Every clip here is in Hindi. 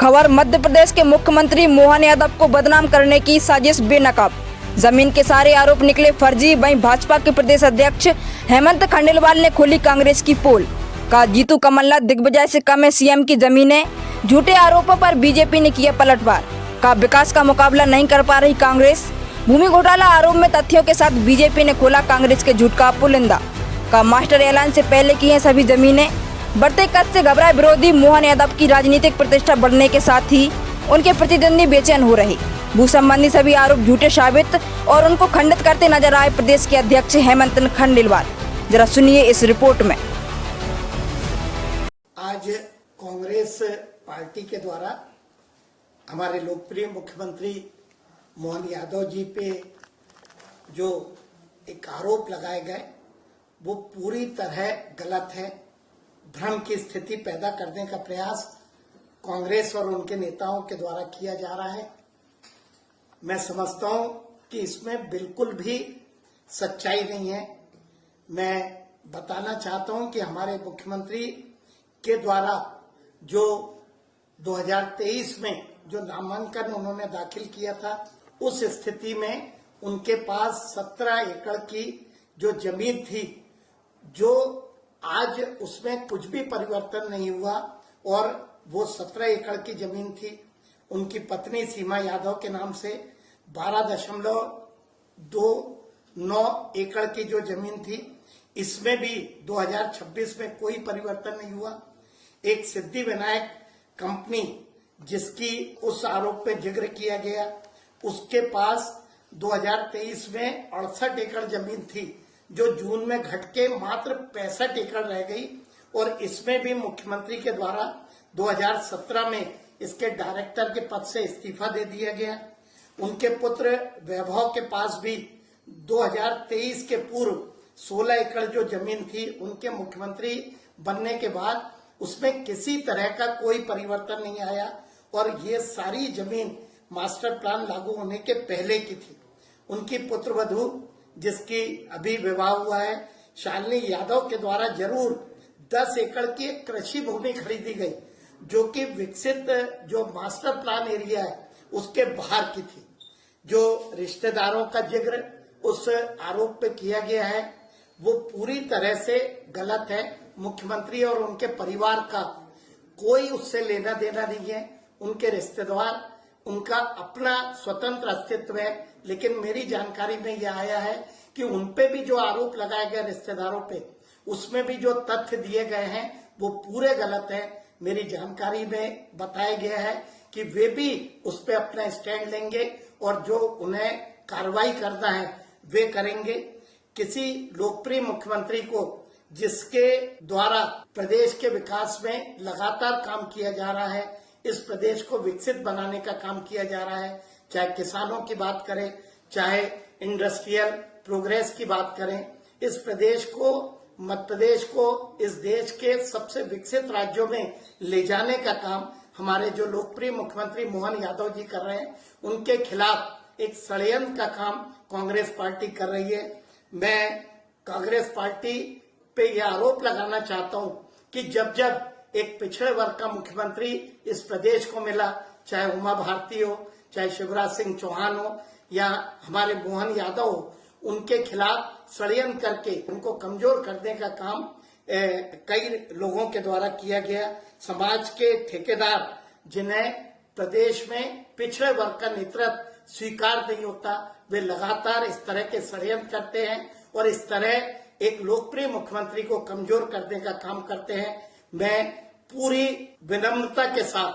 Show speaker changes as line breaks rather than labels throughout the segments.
खबर मध्य प्रदेश के मुख्यमंत्री मोहन यादव को बदनाम करने की साजिश बेनकाब। जमीन के सारे आरोप निकले फर्जी। वहीं भाजपा के प्रदेश अध्यक्ष हेमंत खंडेलवाल ने खोली कांग्रेस की पोल। कहा जीतू कमलनाथ दिग्विजय से कम है सीएम की जमीनें। झूठे आरोपों पर बीजेपी ने किया पलटवार। कहा विकास का मुकाबला नहीं कर पा रही कांग्रेस। भूमि घोटाला आरोप में तथ्यों के साथ बीजेपी ने खोला कांग्रेस के झूठ का पुलिंदा। कहा मास्टर ऐलान से पहले की हैं सभी जमीनें। बढ़ते कद से घबराए विरोधी। मोहन यादव की राजनीतिक प्रतिष्ठा बढ़ने के साथ ही उनके प्रतिद्वंदी बेचैन हो रहे। भू संबंधी सभी आरोप झूठे साबित और उनको खंडित करते नजर आए प्रदेश के अध्यक्ष हेमंत खंडेलवाल। जरा सुनिए इस रिपोर्ट में।
आज कांग्रेस पार्टी के द्वारा हमारे लोकप्रिय मुख्यमंत्री मोहन यादव जी पे जो एक आरोप लगाए गए वो पूरी तरह गलत है। भ्रम की स्थिति पैदा करने का प्रयास कांग्रेस और उनके नेताओं के द्वारा किया जा रहा है। मैं समझता हूं कि इसमें बिल्कुल भी सच्चाई नहीं है। मैं बताना चाहता हूं कि हमारे मुख्यमंत्री के द्वारा जो 2023 में जो नामांकन उन्होंने दाखिल किया था, उस स्थिति में उनके पास 17 एकड़ की जो जमीन थी, जो आज उसमें कुछ भी परिवर्तन नहीं हुआ और वो 17 एकड़ की जमीन थी। उनकी पत्नी सीमा यादव के नाम से 12.29 एकड़ की जो जमीन थी, इसमें भी 2026 में कोई परिवर्तन नहीं हुआ। एक सिद्धि विनायक कंपनी जिसकी उस आरोप पे जिक्र किया गया, उसके पास 2023 में 68 एकड़ जमीन थी, जो जून में घट के मात्र 65 एकड़ रह गई। और इसमें भी मुख्यमंत्री के द्वारा 2017 में इसके डायरेक्टर के पद से इस्तीफा दे दिया गया। उनके पुत्र वैभव के पास भी 2023 के पूर्व 16 एकड़ जो जमीन थी, उनके मुख्यमंत्री बनने के बाद उसमें किसी तरह का कोई परिवर्तन नहीं आया और ये सारी जमीन मास्टर प्लान लागू होने के पहले की थी। उनकी पुत्रवधू जिसकी अभी विवाह हुआ है, शालिनी यादव के द्वारा जरूर 10 एकड़ की कृषि भूमि खरीदी गई, जो कि विकसित जो मास्टर प्लान एरिया है उसके बाहर की थी। जो रिश्तेदारों का जिक्र उस आरोप पे किया गया है वो पूरी तरह से गलत है। मुख्यमंत्री और उनके परिवार का कोई उससे लेना देना नहीं है। उनके रिश्तेदार, उनका अपना स्वतंत्र अस्तित्व है। लेकिन मेरी जानकारी में यह आया है कि उनपे भी जो आरोप लगाए गए रिश्तेदारों पे, उसमें भी जो तथ्य दिए गए हैं वो पूरे गलत है। मेरी जानकारी में बताया गया है कि वे भी उस पे अपना स्टैंड लेंगे और जो उन्हें कार्रवाई करना है वे करेंगे। किसी लोकप्रिय मुख्यमंत्री को जिसके द्वारा प्रदेश के विकास में लगातार काम किया जा रहा है, इस प्रदेश को विकसित बनाने का काम किया जा रहा है, चाहे किसानों की बात करें, चाहे इंडस्ट्रियल प्रोग्रेस की बात करें, इस प्रदेश को, मध्य प्रदेश को इस देश के सबसे विकसित राज्यों में ले जाने का काम हमारे जो लोकप्रिय मुख्यमंत्री मोहन यादव जी कर रहे हैं। उनके खिलाफ एक षड्यंत्र का काम कांग्रेस पार्टी कर रही है। मैं कांग्रेस पार्टी पे यह आरोप लगाना चाहता हूं कि जब जब एक पिछड़े वर्ग का मुख्यमंत्री इस प्रदेश को मिला, चाहे उमा भारती हो, चाहे शिवराज सिंह चौहान हो या हमारे मोहन यादव हो, उनके खिलाफ षड्यंत्र करके उनको कमजोर करने का काम कई लोगों के द्वारा किया गया। समाज के ठेकेदार जिन्हें प्रदेश में पिछड़े वर्ग का नेतृत्व स्वीकार नहीं होता, वे लगातार इस तरह के षड्यंत्र करते हैं और इस तरह एक लोकप्रिय मुख्यमंत्री को कमजोर करने का काम करते हैं। मैं पूरी विनम्रता के साथ,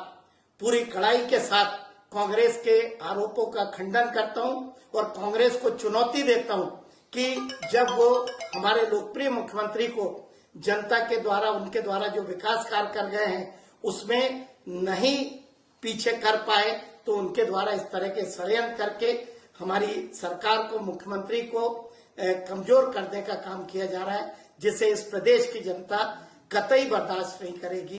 पूरी कड़ाई के साथ कांग्रेस के आरोपों का खंडन करता हूं और कांग्रेस को चुनौती देता हूं कि जब वो हमारे लोकप्रिय मुख्यमंत्री को जनता के द्वारा, उनके द्वारा जो विकास कार्य कर गए हैं उसमें नहीं पीछे कर पाए, तो उनके द्वारा इस तरह के षड्यंत्र करके हमारी सरकार को, मुख्यमंत्री को कमजोर करने का काम किया जा रहा है, जिसे इस प्रदेश की जनता कतई बर्दाश्त नहीं करेगी।